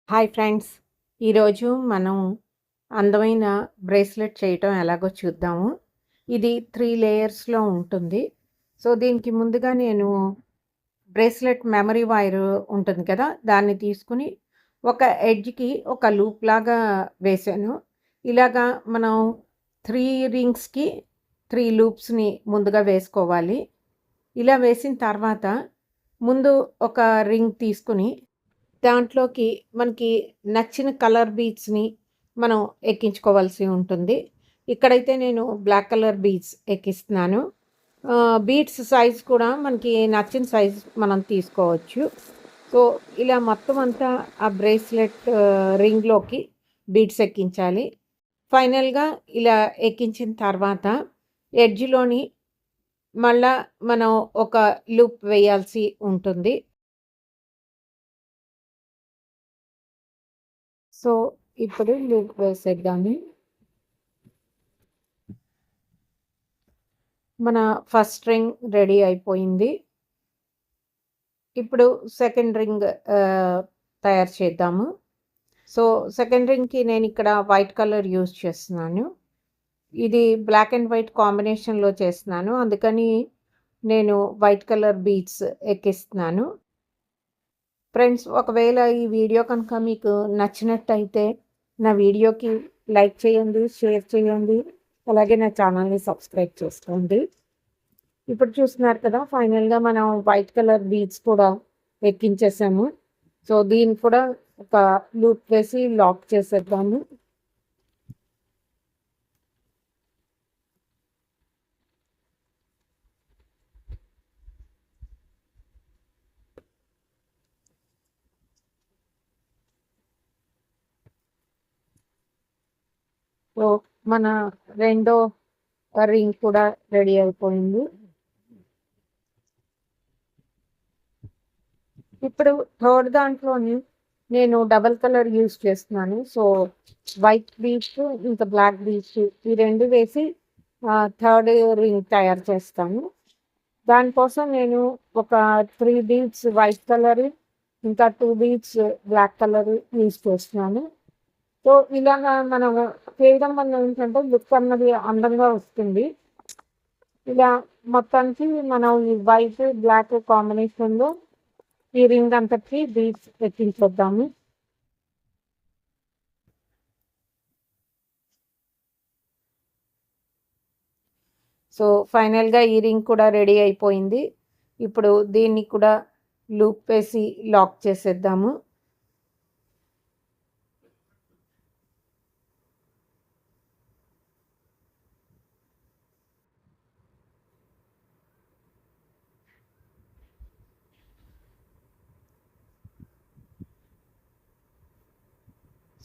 Hi friends. ఈరోజు మనం అందమైన బ్రేస్లెట్ చేయటం ఎలాగో చూద్దాము. ఇది 3 లేయర్స్‌లో ఉంటుంది. సో, దీనికి ముందుగా నేను బ్రేస్లెట్ మెమరీ వైర్ ఉంటుంది కదా! దాన్ని తీసుకొని ఒక ఎడ్జ్‌కి ఒక లూప్ లాగా వేశాను. ఇలాగా మనం 3 రింగ్స్‌కి 3 లూప్స్‌ని ముందుగా వేసుకోవాలి. ఇలా వేసిన తర్వాత ముందు ఒక రింగ్ తీసుకొని దాంట్లోకి మనకి నచ్చిన కలర్ బీడ్స్‌ని మనం ఎక్కించుకోవాల్సి ఉంటుంది. ఇక్కడైతే నేను బ్లాక్ కలర్ బీడ్స్ ఎక్కిస్తున్నాను. బీడ్స్ సైజ్ కూడా మనకి నచ్చిన సైజ్ మనం తీసుకోవచ్చు. సో, ఇలా మొత్తం అంతా ఆ బ్రేస్లెట్ రింగ్‌లోకి బీడ్స్ ఎక్కించాలి. ఫైనల్‌గా ఇలా ఎక్కించిన తర్వాత ఎడ్జ్‌లోని మళ్ళా మనం ఒక లూప్ వేయాల్సి ఉంటుంది. సో, ఇప్పుడు లూప్ వేసేద్దాము. మన ఫస్ట్ రింగ్ రెడీ అయిపోయింది. ఇప్పుడు సెకండ్ రింగ్ తయారు చేద్దాము. సో, సెకండ్ రింగ్‌కి నేనిక్కడ వైట్ కలర్ యూజ్ చేస్తున్నాను. ఇది బ్లాక్ అండ్ వైట్ కాంబినేషన్‌లో చేస్తున్నాను. అందుకని నేను వైట్ కలర్ బీడ్స్ ఎక్కిస్తున్నాను. ఫ్రెండ్స్, ఒకవేళ ఈ వీడియో కనుక మీకు నచ్చినట్టయితే నా వీడియోకి లైక్ చేయండి, షేర్ చేయండి. అలాగే నా ఛానల్‌ని సబ్స్క్రైబ్ చేసుకోండి. ఇప్పుడు చూస్తున్నారు కదా! ఫైనల్‌గా మనం వైట్ కలర్ బీడ్స్ కూడా ఎక్కించేసాము. సో, దీన్ని కూడా ఒక లూప్ వేసి లాక్ చేసేద్దాము. సో, మన రెండో రింగ్ కూడా రెడీ అయిపోయింది. ఇప్పుడు థర్డ్ దాంట్లోని నేను డబుల్ కలర్ యూజ్ చేస్తున్నాను. సో, వైట్ బీడ్స్ ఇంకా బ్లాక్ బీడ్స్ ఈ 2 వేసి థర్డ్ రింగ్ తయారు చేస్తాను. దానికోసం నేను ఒక 3 బీడ్స్ వైట్ కలర్, ఇంకా 2 బీడ్స్ బ్లాక్ కలర్ యూజ్ చేస్తున్నాను. సో, ఇలాగా మనం చేయడం వల్ల ఏంటంటే లుక్ అన్నది అందంగా వస్తుంది. ఇలా మొత్తానికి మనం ఈ వైట్, బ్లాక్ కాంబినేషన్‌లో ఈ రింగ్ అంతటికి బీడ్స్ ఎక్కించేద్దాము. సో, ఫైనల్‌గా ఈ రింగ్ కూడా రెడీ అయిపోయింది. ఇప్పుడు దీన్ని కూడా లూప్ వేసి లాక్ చేసేద్దాము.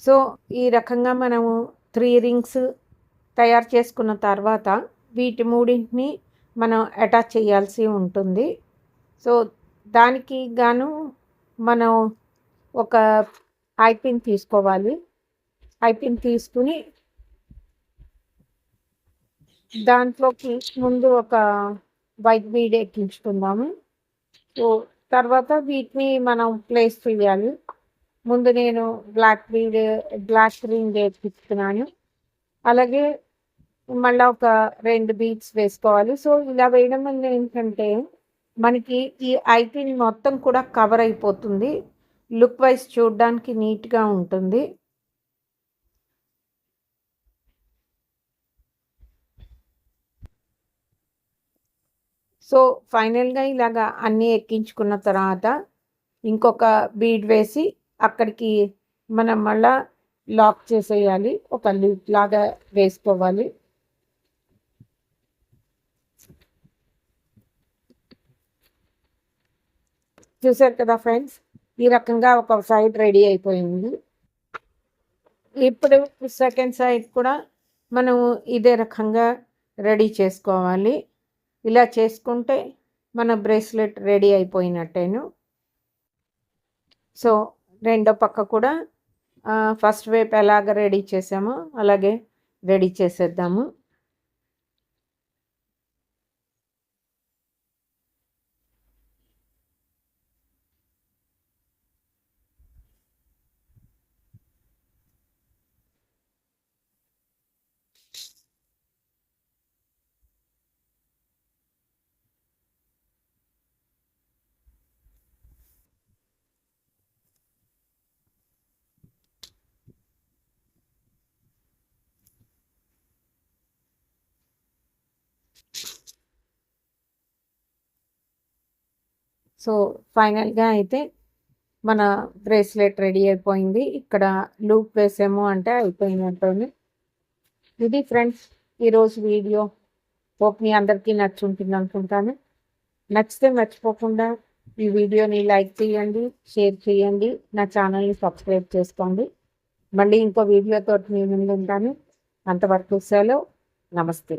సో, ఈ రకంగా మనము 3 రింగ్స్ తయారు చేసుకున్న తర్వాత వీటి మూడింటిని మనం అటాచ్ చేయాల్సి ఉంటుంది. సో, దానికి గాను మనం ఒక ఐపిన్ తీసుకోవాలి. ఐపిన్ తీసుకొని దాంట్లోకి ముందు ఒక వైట్ బీడ్ ఎక్కించుకుందాము. సో, తర్వాత వీటిని మనం ప్లేస్ చేయాలి. ముందు నేను బ్లాక్ రింగ్ ఎక్కిస్తున్నాను. అలాగే మళ్ళా ఒక 2 బీడ్స్ వేసుకోవాలి. సో, ఇలా వేయడం వల్ల ఏంటంటే, మనకి ఈ ఐపిన్ మొత్తం కూడా కవర్ అయిపోతుంది. లుక్ వైస్ చూడ్డానికి నీట్‌గా ఉంటుంది. సో, ఫైనల్‌గా ఇలాగా అన్నీ ఎక్కించుకున్న తర్వాత ఇంకొక బీడ్ వేసి అక్కడికి మనం మళ్ళా లాక్ చేసేయాలి. ఒక లూప్ లాగా వేసుకోవాలి. చూసారు కదా ఫ్రెండ్స్! ఈ రకంగా ఒక సైడ్ రెడీ అయిపోయింది. ఇప్పుడు సెకండ్ సైడ్ కూడా మనం ఇదే రకంగా రెడీ చేసుకోవాలి. ఇలా చేసుకుంటే మన బ్రేస్లెట్ రెడీ అయిపోయినట్టేను. సో, రెండో పక్క కూడా ఫస్ట్ వైపు ఎలాగ రెడీ చేసామో అలాగే రెడీ చేసేద్దాము. సో ఫైనల్గా అయితే మన బ్రేస్లెట్ రెడీ అయిపోయింది. ఇక్కడ లూప్ వేసాము అంటే అయిపోయినట్టు. ఇది ఫ్రెండ్స్ ఈరోజు వీడియో. హోప్ మీ అందరికీ నచ్చుంటుంది అనుకుంటాను. నచ్చితే మర్చిపోకుండా ఈ వీడియోని లైక్ చేయండి, షేర్ చేయండి, నా ఛానల్ని సబ్స్క్రైబ్ చేసుకోండి. మళ్ళీ ఇంకో వీడియోతో మీ ముందు ఉంటాను. అంతవరకు సెలవు. నమస్తే.